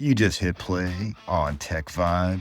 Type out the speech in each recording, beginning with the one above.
You just hit play on TechVibe.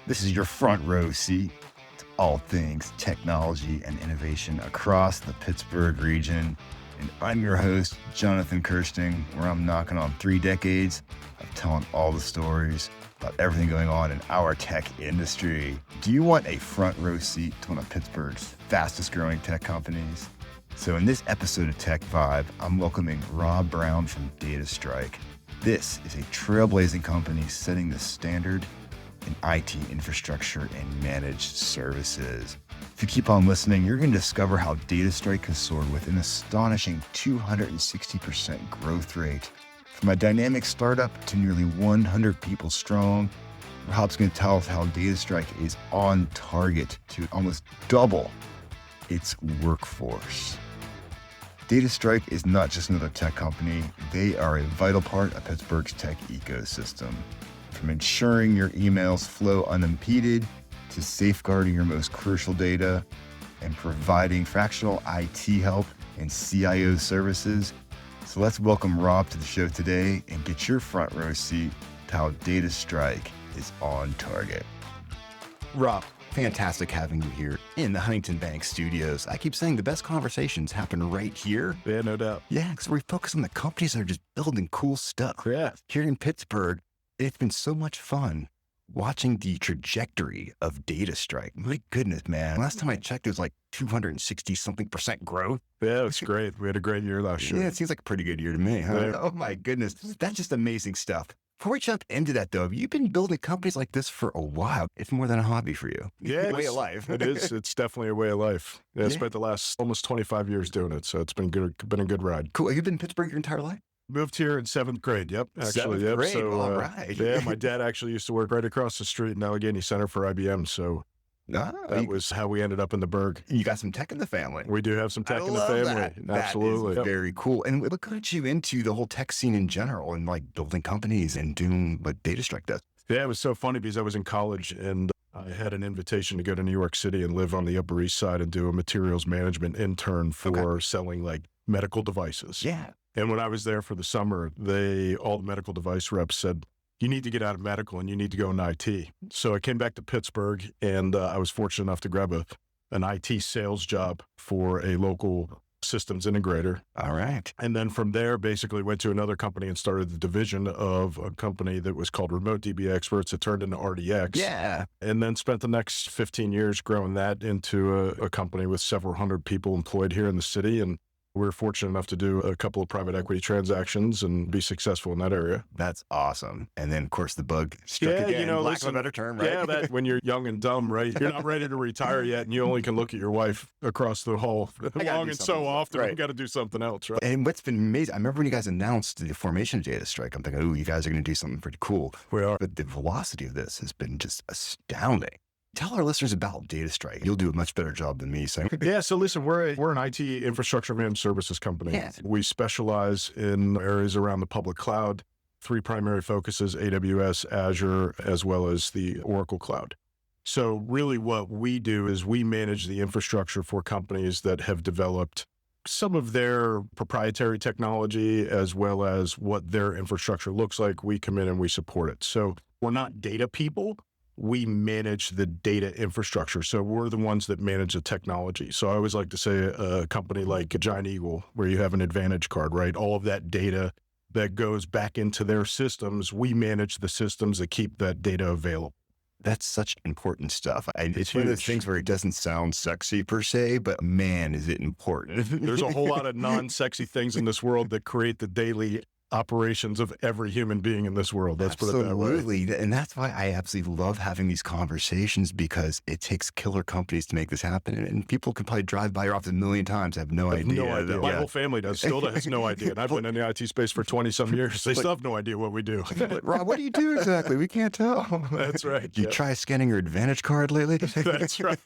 This is your front row seat to all things technology and innovation across the Pittsburgh region. And I'm your host, Jonathan Kersting, where I'm knocking on 3 decades of telling all the stories about everything going on in our tech industry. Do you want a front row seat to one of Pittsburgh's fastest growing tech companies? So in this episode of TechVibe, I'm welcoming Rob Brown from DataStrike. This is a trailblazing company setting the standard in IT infrastructure and managed services. If you keep on listening, you're going to discover how DataStrike has soared with an astonishing 260% growth rate. From a dynamic startup to nearly 100 people strong, Rob's going to tell us how DataStrike is on target to almost double its workforce. DataStrike is not just another tech company. They are a vital part of Pittsburgh's tech ecosystem. From ensuring your emails flow unimpeded to safeguarding your most crucial data and providing fractional IT help and CIO services. So let's welcome Rob to the show today and get your front row seat to how DataStrike is on target. Rob, fantastic having you here in the Huntington Bank studios. I keep saying the best conversations happen right here. Yeah, no doubt. Yeah, because we focus on the companies that are just building cool stuff. Yeah. Here in Pittsburgh, it's been so much fun watching the trajectory of DataStrike. My goodness, man. Last time I checked, it was like 260-something% growth. Yeah, it was great. We had a great year last year. Yeah, it seems like a pretty good year to me. Huh? Yeah. Oh my goodness. That's just amazing stuff. Before we jump into that though, you've been building companies like this for a while. It's more than a hobby for you. Yeah, It's a way of life. It is. It's definitely a way of life. Yeah, I spent the last almost 25 years doing it, so it's been good. Been a good ride. Cool. Have you been in Pittsburgh your entire life? Moved here in 7th grade. Yep, actually. 7th Yep. grade, So, all right. yeah, my dad actually used to work right across the street in Allegheny Center for IBM. So that was how we ended up in the Berg. You got some tech in the family. We do have some tech I in the love family. that. Absolutely. That is very cool. And what got you into the whole tech scene in general and like building companies and doing what DataStrike does? Yeah, it was so funny because I was in college and I had an invitation to go to New York City and live on the Upper East Side and do a materials management intern for selling like medical devices. Yeah. And when I was there for the summer, all the medical device reps said, you need to get out of medical and you need to go into IT. So I came back to Pittsburgh and I was fortunate enough to grab an IT sales job for a local systems integrator. All right. And then from there, basically went to another company and started the division of a company that was called Remote DB Experts. It turned into RDX. Yeah. And then spent the next 15 years growing that into a company with several hundred people employed here in the city. And we were fortunate enough to do a couple of private equity transactions and be successful in that area. That's awesome. And then, of course, the bug struck again. Lack of a better term, right? Yeah, that when you're young and dumb, right? You're not ready to retire yet, and you only can look at your wife across the hall long and so often. Right. You got to do something else, right? And what's been amazing, I remember when you guys announced the formation of DataStrike, I'm thinking, oh, you guys are going to do something pretty cool. We are. But the velocity of this has been just astounding. Tell our listeners about DataStrike. You'll do a much better job than me. So Yeah, so listen, we're an IT infrastructure managed services company. Yeah. We specialize in areas around the public cloud, 3 primary focuses, AWS, Azure, as well as the Oracle Cloud. So really what we do is we manage the infrastructure for companies that have developed some of their proprietary technology as well as what their infrastructure looks like. We come in and we support it. So we're not data people. We manage the data infrastructure. So we're the ones that manage the technology. So I always like to say a company like a Giant Eagle, where you have an Advantage card, right? All of that data that goes back into their systems, we manage the systems that keep that data available. that's such important stuff. It's one of those huge. things where it doesn't sound sexy per se, but man, is it important. There's a whole lot of non-sexy things in this world that create the daily operations of every human being in this world. Let's put it that way. Absolutely. And that's why I absolutely love having these conversations, because it takes killer companies to make this happen. And people can probably drive by your office a million times, have no idea. No idea. My whole family still has no idea. And I've been in the IT space for 20 some years. They still have no idea what we do. But Rob, what do you do exactly? We can't tell. That's right. You try scanning your Advantage card lately? That's right.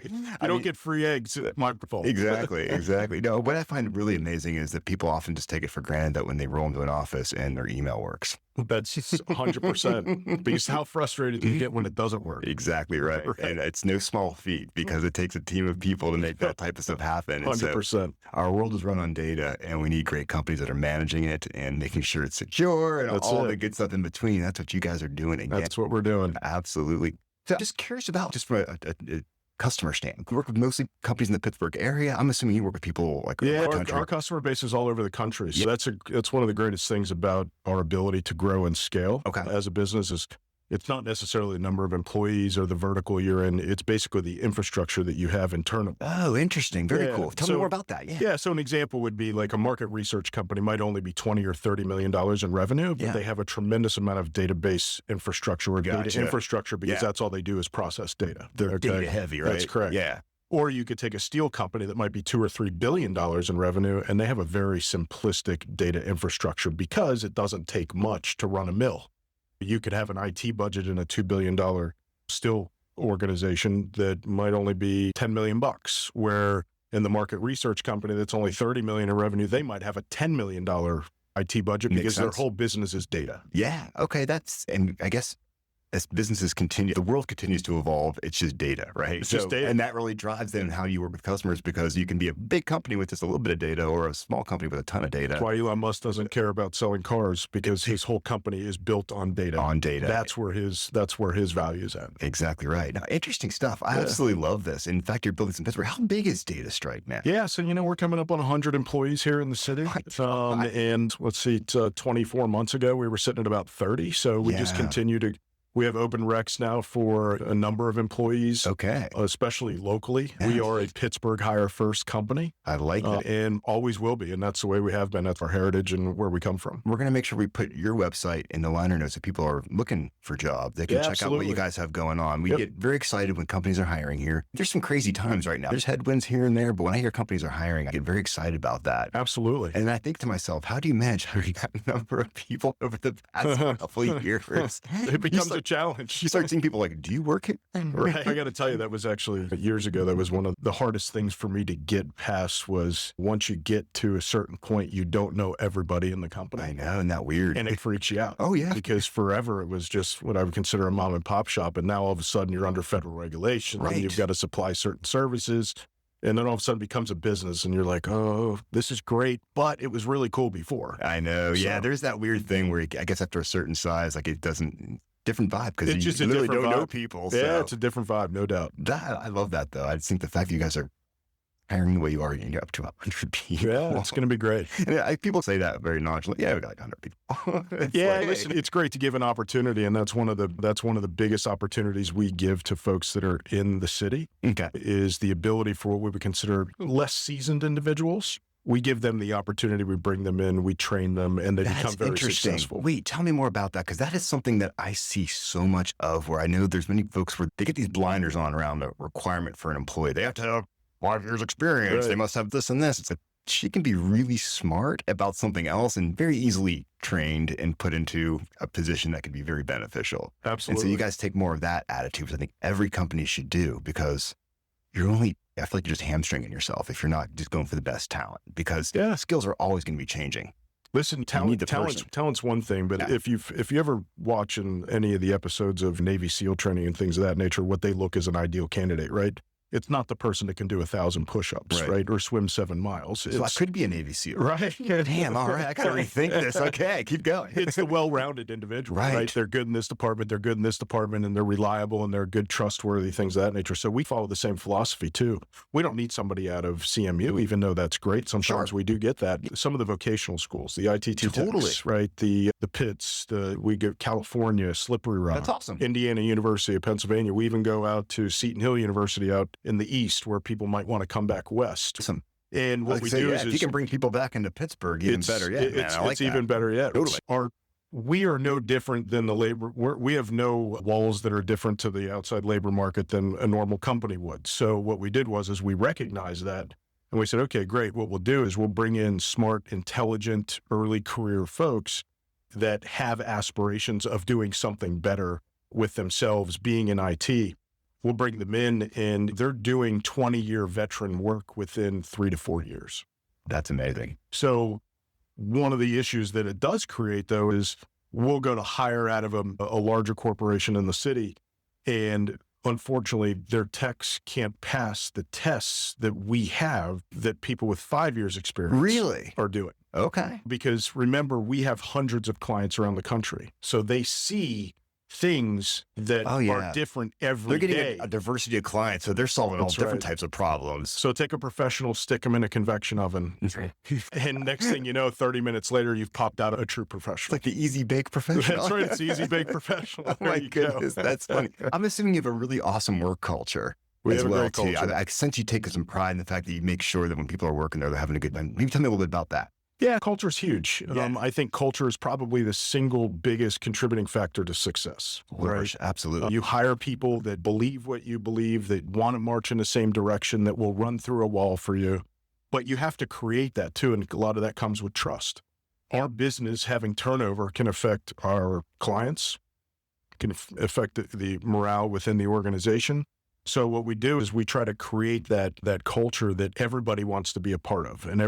You don't get free eggs at my fault. Exactly. No, what I find really amazing is that people often just take it for granted that when they roll into an office and their email works. That's 100%. Because how frustrated do you get when it doesn't work? Exactly right. And it's no small feat because it takes a team of people to make that type of stuff happen. And 100%. so our world is run on data, and we need great companies that are managing it and making sure it's secure and all the good stuff in between. That's what you guys are doing. Again. That's what we're doing. Absolutely. So I'm just curious about, just from a customer standpoint, you work with mostly companies in the Pittsburgh area. I'm assuming you work with people like around the country. Our customer base is all over the country. So that's one of the greatest things about our ability to grow and scale as a business is it's not necessarily the number of employees or the vertical you're in. It's basically the infrastructure that you have internally. Oh, interesting. Very cool. Tell me more about that. Yeah. So an example would be like a market research company might only be $20 or $30 million in revenue, but they have a tremendous amount of database infrastructure or data infrastructure because that's all they do is process data. They're data heavy, right? That's correct. Yeah. Or you could take a steel company that might be $2 or $3 billion in revenue, and they have a very simplistic data infrastructure because it doesn't take much to run a mill. You could have an IT budget in a $2 billion steel organization that might only be $10 million, where in the market research company that's only $30 million in revenue, they might have a $10 million IT budget because their whole business is data. Yeah. Okay. And I guess as businesses continue, the world continues to evolve. It's just data, right? It's just data. And that really drives then how you work with customers, because you can be a big company with just a little bit of data or a small company with a ton of data. That's why Elon Musk doesn't care about selling cars, because his whole company is built on data. That's where his value is at. Exactly right. Now, interesting stuff. I absolutely love this. In fact, you're building some Pittsburgh. How big is DataStrike now? Yeah. So, we're coming up on 100 employees here in the city. And let's see, 24 months ago, we were sitting at about 30. So we just continue to. We have open recs now for a number of employees, especially locally. Yes. We are a Pittsburgh hire first company. I like that. And always will be. And that's the way we have been. That's our heritage and where we come from. We're going to make sure we put your website in the liner notes if people are looking for jobs. They can check out what you guys have going on. We get very excited when companies are hiring here. There's some crazy times right now. There's headwinds here and there, but when I hear companies are hiring, I get very excited about that. Absolutely. And I think to myself, how do you manage hiring that number of people over the past couple of years? It becomes a challenge. You start seeing people like, do you work here? Right. I got to tell you, that was actually years ago. That was one of the hardest things for me to get past was once you get to a certain point, you don't know everybody in the company. I know. Isn't that weird? And it freaks you out. Oh, yeah. Because forever it was just what I would consider a mom and pop shop. And now all of a sudden you're under federal regulation and you've got to supply certain services. And then all of a sudden it becomes a business and you're like, oh, this is great, but it was really cool before. I know. Yeah. There's that weird thing where I guess after a certain size, like it doesn't... different vibe because you just literally don't know people. Yeah, it's a different vibe, no doubt. I love that though. I just think the fact that you guys are hiring the way you are, and you're up to 100 people. Yeah, it's going to be great. And people say that very nonchalantly. Yeah, we got like 100 people. Listen, it's great to give an opportunity, and that's one of the biggest opportunities we give to folks that are in the city. Is the ability for what we would consider less seasoned individuals. We give them the opportunity, we bring them in, we train them, and they become very successful. Wait, tell me more about that, because that is something that I see so much of, where I know there's many folks where they get these blinders on around the requirement for an employee. They have to have 5 years experience. Right. They must have this and this. It's like, she can be really smart about something else and very easily trained and put into a position that could be very beneficial. Absolutely. And so you guys take more of that attitude, which I think every company should do, because I feel like you're just hamstringing yourself if you're not just going for the best talent, because skills are always going to be changing. Listen, talent's one thing, but if you ever watch in any of the episodes of Navy SEAL training and things of that nature, what they look as an ideal candidate, right? It's not the person that can do 1,000 push-ups, right? Or swim 7 miles. So I could be a Navy SEAL. Right. Damn, all right. I got to rethink this. Okay, keep going. It's the well-rounded individual, right? They're good in this department, they're good in this department, and they're reliable, and they're good, trustworthy, things of that nature. So we follow the same philosophy, too. We don't need somebody out of CMU, even though that's great. Sometimes we do get that. Some of the vocational schools, the ITT techs, right? The Pitts, we get California, Slippery Rock. That's awesome. Indiana University of Pennsylvania. We even go out to Seton Hill University out in the east, where people might want to come back west. Awesome. And what we do is, if you can bring people back into Pittsburgh, even better yet. It's even better yet. Totally. We are no different than the labor. We have no walls that are different to the outside labor market than a normal company would. So what we did is we recognized that, and we said, okay, great. What we'll do is we'll bring in smart, intelligent, early career folks that have aspirations of doing something better with themselves, being in IT. We'll bring them in, and they're doing 20-year veteran work within 3 to 4 years. That's amazing. So One of the issues that it does create, though, is we'll go to hire out of a larger corporation in the city, and unfortunately, their techs can't pass the tests that we have that people with 5 years experience Really? are doing. Okay. Because remember, we have hundreds of clients around the country. So they see things that are different every day. They're getting a diversity of clients, so they're solving all different types of problems. So take a professional, stick them in a convection oven, and next thing you know, 30 minutes later, you've popped out a true professional. It's like the easy bake professional. That's right. It's the easy bake professional. Oh my goodness, that's funny. I'm assuming you have a really awesome work culture. We have a great culture. I sense you take some pride in the fact that you make sure that when people are working there, they're having a good time. Maybe tell me a little bit about that. Yeah, culture is huge. Yeah. I think culture is probably the single biggest contributing factor to success. Right? Absolutely. You hire people that believe what you believe, that want to march in the same direction, that will run through a wall for you. But you have to create that too, and a lot of that comes with trust. Our business having turnover can affect our clients, can affect the morale within the organization. So what we do is we try to create that culture that everybody wants to be a part of, and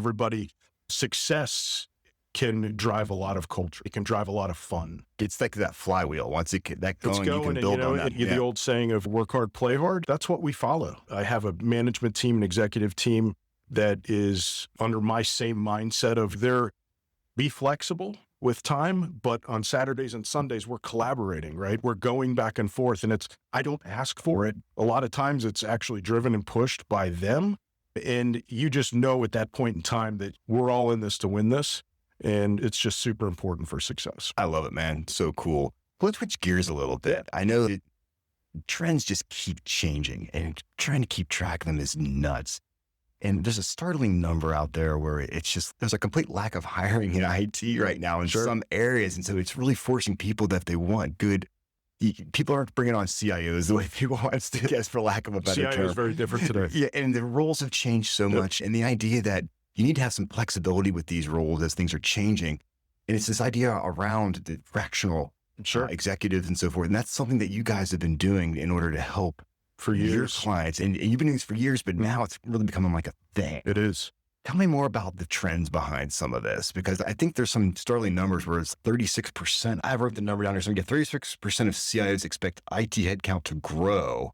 success can drive a lot of culture. It can drive a lot of fun. It's like that flywheel. Once it get that going, you can and, build on that. The old saying of work hard, play hard. That's what we follow. I have a management team, an executive team that is under my same mindset of be flexible with time, but on Saturdays and Sundays, we're collaborating, right? We're going back and forth, and I don't ask for it. A lot of times it's actually driven and pushed by them. And you just know at that point in time that we're all in this to win this. And it's just super important for success. I love it, man. So cool. Let's switch gears a little bit. I know that trends just keep changing, and trying to keep track of them is nuts. And there's a startling number out there where there's a complete lack of hiring in IT right now in some areas. And so it's really forcing people that if they want people aren't bringing on CIOs the way people want to, I guess, for lack of a better term. CIO is very different today. Yeah, and the roles have changed so much. And the idea that you need to have some flexibility with these roles as things are changing. And it's this idea around the fractional executives and so forth. And that's something that you guys have been doing in order to help for years. Your clients. And you've been doing this for years, but now it's really becoming like a thing. It is. Tell me more about the trends behind some of this, because I think there's some startling numbers where it's 36%. I wrote the number down here. So 36% of CIOs expect IT headcount to grow,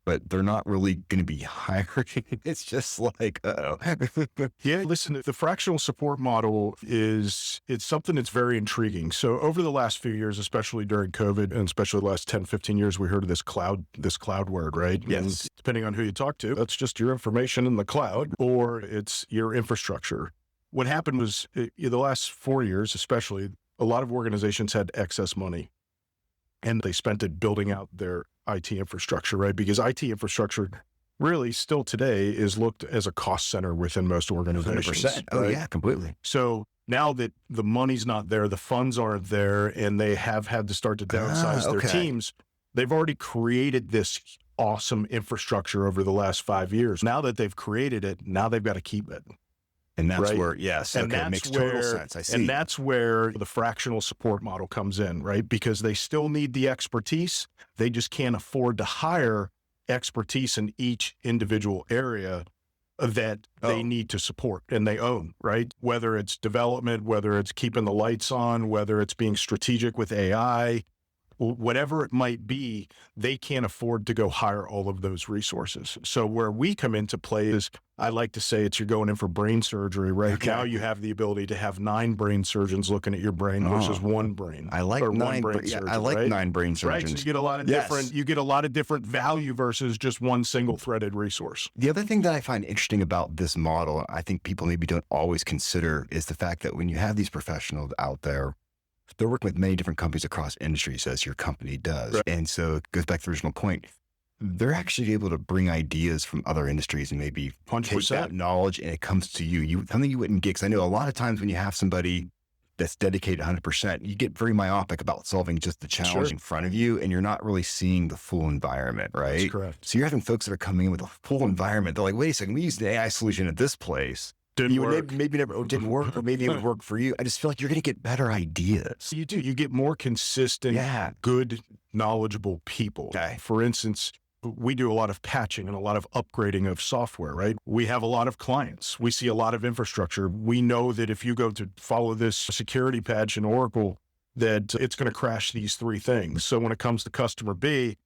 but they're not really going to be hiring. It's just like, Yeah, listen, the fractional support model it's something that's very intriguing. So over the last few years, especially during COVID, and especially the last 10, 15 years, we heard of this cloud word, right? Yes. And depending on who you talk to, that's just your information in the cloud, or it's your infrastructure. What happened was the last 4 years, especially, a lot of organizations had excess money, and they spent it building out their IT infrastructure, right? Because IT infrastructure really still today is looked as a cost center within most organizations. 100%. Oh yeah, completely. So now that the money's not there, the funds aren't there, and they have had to start to downsize their teams, they've already created this awesome infrastructure over the last 5 years. Now that they've created it, now they've got to keep it. And that's where, it makes total sense. I see. And that's where the fractional support model comes in, right? Because they still need the expertise. They just can't afford to hire expertise in each individual area that they need to support and they own, right? Whether it's development, whether it's keeping the lights on, whether it's being strategic with AI, whatever it might be, they can't afford to go hire all of those resources. So where we come into play is, I like to say, you're going in for brain surgery, right? Okay. Now you have the ability to have 9 brain surgeons looking at your brain versus one brain. I like 9 brain surgeons. I like 9 brain surgeons. Right, so you get a lot of different value versus just one single threaded resource. The other thing that I find interesting about this model, I think people maybe don't always consider, is the fact that when you have these professionals out there, they're working with many different companies across industries, as your company does. Right. And so it goes back to the original point. They're actually able to bring ideas from other industries and maybe 100%. Take that knowledge, and it comes to you. Something you wouldn't get. Because I know a lot of times when you have somebody that's dedicated 100%, you get very myopic about solving just the challenge in front of you, and you're not really seeing the full environment, right? That's correct. So you're having folks that are coming in with a full environment. They're like, wait a second, we used an AI solution at this place. Didn't work, or maybe it would work for you. I just feel like you're going to get better ideas. You do. You get more consistent, good, knowledgeable people. Okay. For instance, we do a lot of patching and a lot of upgrading of software, right? We have a lot of clients. We see a lot of infrastructure. We know that if you go to follow this security patch in Oracle, that it's going to crash these three things. So when it comes to customer B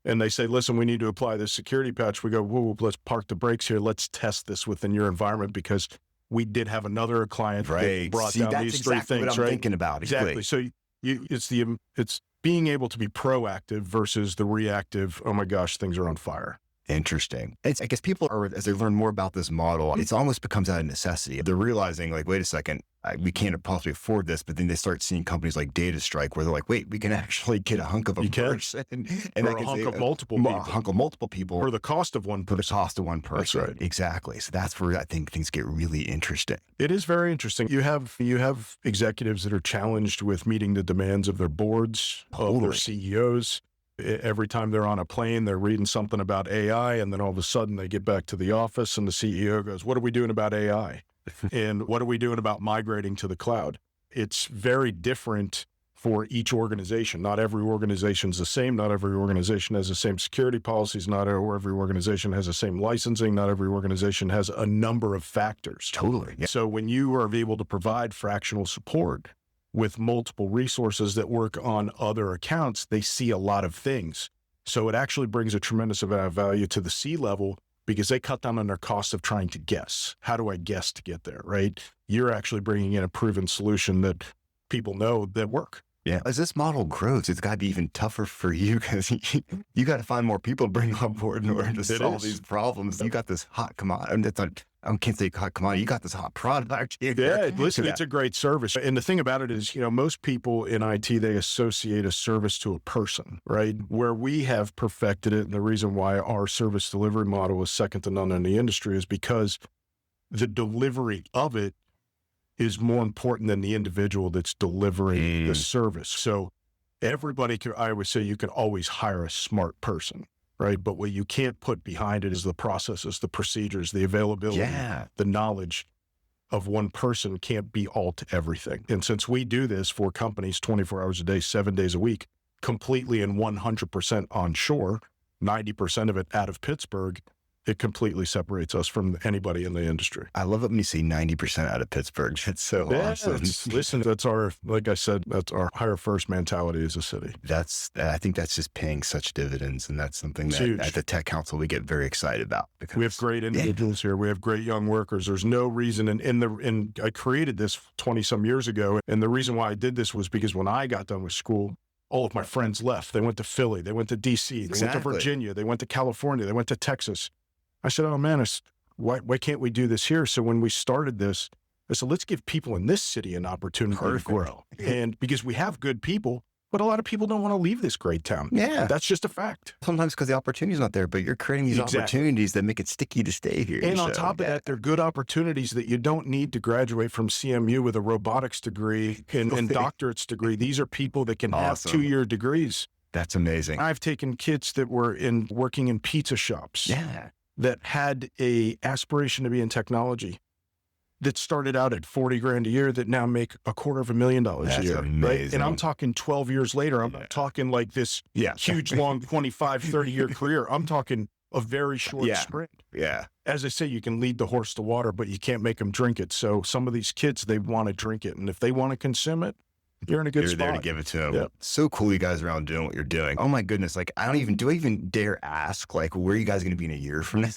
and they say, listen, we need to apply this security patch, we go, whoa, let's park the brakes here. Let's test this within your environment, because we did have another client that brought down these three things, what I'm thinking about. Exactly. So it's being able to be proactive versus the reactive, oh my gosh, things are on fire. Interesting. I guess people are, as they learn more about this model, it almost becomes out of necessity. They're realizing like, wait a second, we can't possibly afford this. But then they start seeing companies like DataStrike where they're like, wait, we can actually get a hunk of a person. And or a hunk of multiple people. A hunk of multiple people. For the cost of one person. For the cost of one person. That's right. Exactly. So that's where I think things get really interesting. It is very interesting. You have executives that are challenged with meeting the demands of their boards, of their CEOs. Every time they're on a plane, they're reading something about AI, and then all of a sudden they get back to the office and the CEO goes, what are we doing about AI? And what are we doing about migrating to the cloud? It's very different for each organization. Not every organization is the same. Not every organization has the same security policies. Not every organization has the same licensing. Not every organization has a number of factors. Totally. Yeah. So when you are able to provide fractional support with multiple resources that work on other accounts, they see a lot of things. So it actually brings a tremendous amount of value to the C-level, because they cut down on their cost of trying to guess. How do I guess to get there, right? You're actually bringing in a proven solution that people know that work. Yeah. As this model grows, it's got to be even tougher for you, because you got to find more people to bring on board in order to solve these problems. You got this hot commodity. I can't say hot commodity. You got this hot product. Yeah, listen, it's a great service. And the thing about it is, most people in IT, they associate a service to a person, right? Where we have perfected it, and the reason why our service delivery model is second to none in the industry is because the delivery of it is more important than the individual that's delivering the service. So everybody I always say you can always hire a smart person, right? But what you can't put behind it is the processes, the procedures, the availability, the knowledge of one person can't be all to everything. And since we do this for companies 24 hours a day, 7 days a week, completely and 100% onshore, 90% of it out of Pittsburgh, it completely separates us from anybody in the industry. I love it when you say 90% out of Pittsburgh. It's so awesome. Listen, that's like I said, that's our hire first mentality as a city. I think that's just paying such dividends. And that's something that at the Tech Council, we get very excited about. Because we have great individuals here. We have great young workers. There's no reason. And I created this 20 some years ago. And the reason why I did this was because when I got done with school, all of my friends left. They went to Philly. They went to DC. They went to Virginia. They went to California. They went to Texas. I said, oh man, why can't we do this here? So when we started this, I said, let's give people in this city an opportunity to grow. And because we have good people, but a lot of people don't want to leave this great town. Yeah. That's just a fact. Sometimes because the opportunity's not there, but you're creating these opportunities that make it sticky to stay here. And on top of that, they're good opportunities that you don't need to graduate from CMU with a robotics degree and doctorate's degree. These are people that can have 2-year degrees. That's amazing. I've taken kids that were working in pizza shops. Yeah. That had a aspiration to be in technology, that started out at $40,000 a year, that now make $250,000 a year. Amazing. Right? And I'm talking 12 years later. I'm not talking like this huge, long 25, 30-year career. I'm talking a very short sprint. Yeah. As I say, you can lead the horse to water, but you can't make them drink it. So some of these kids, they want to drink it. And if they want to consume it, you're in a good spot. You're there to give it to them. Yep. So cool you guys are around doing what you're doing. Oh my goodness. Like, do I even dare ask, like, where are you guys going to be in a year from now?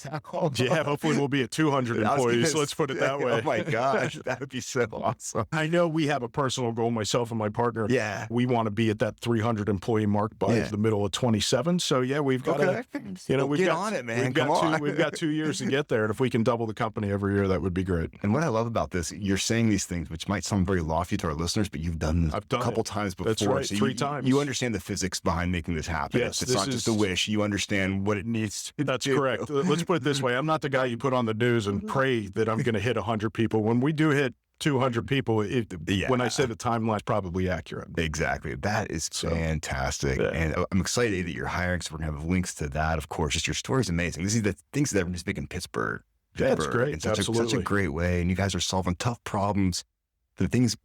Yeah, hopefully we'll be at 200 employees. Let's put it that way. Oh my gosh. That would be so awesome. I know we have a personal goal, myself and my partner. Yeah. We want to be at that 300 employee mark by the middle of 27. So yeah, we've got to, we've got on it, man. We've got 2 years to get there. And if we can double the company every year, that would be great. And what I love about this, you're saying these things, which might sound very lofty to our listeners, but you've done this a couple times before. That's right, so 3 times. You understand the physics behind making this happen. Yes, it's not just a wish. You understand what it needs to That's do. correct. Let's put it this way. I'm not the guy you put on the news and pray that I'm going to hit 100 people. When we do hit 200 people, when I say the timeline's probably accurate. Exactly. That is fantastic. Yeah. And I'm excited that you're hiring, so we're going to have links to that. Of course, just your story is amazing. This is the things that are just big in Pittsburgh. Yeah, that's great. In such a great way. And you guys are solving tough problems. The things,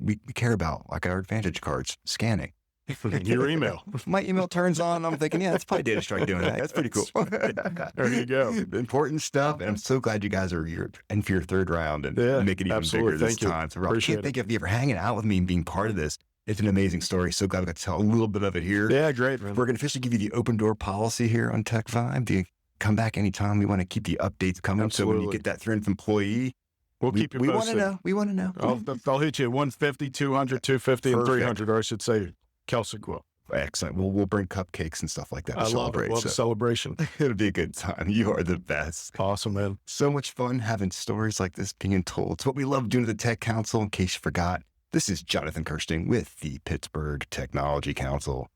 we care about, like our Advantage cards, scanning. Your email. My email turns on. I'm thinking, yeah, that's probably DataStrike doing that. That's pretty cool. There you go. Important stuff. And I'm so glad you guys are here and for your third round and make it even absolutely. bigger this Thank you. time. So Rob, Appreciate thank you for hanging out with me and being part of this. It's an amazing story. So glad we got to tell a little bit of it here. Yeah, great, man. We're going to officially give you the open door policy here on TechVibe. Do you come back anytime? We want to keep the updates coming. Absolutely. So when you get that 300th employee, we'll keep you posted. We want to know. We want to know. I'll hit you at 150, 200, 250, and 300, or I should say, Kelsey will. Excellent. We'll bring cupcakes and stuff like that to celebrate. Love a celebration. It'll be a good time. You are the best. Awesome, man. So much fun having stories like this being told. It's what we love doing at the Tech Council. In case you forgot, this is Jonathan Kersting with the Pittsburgh Technology Council.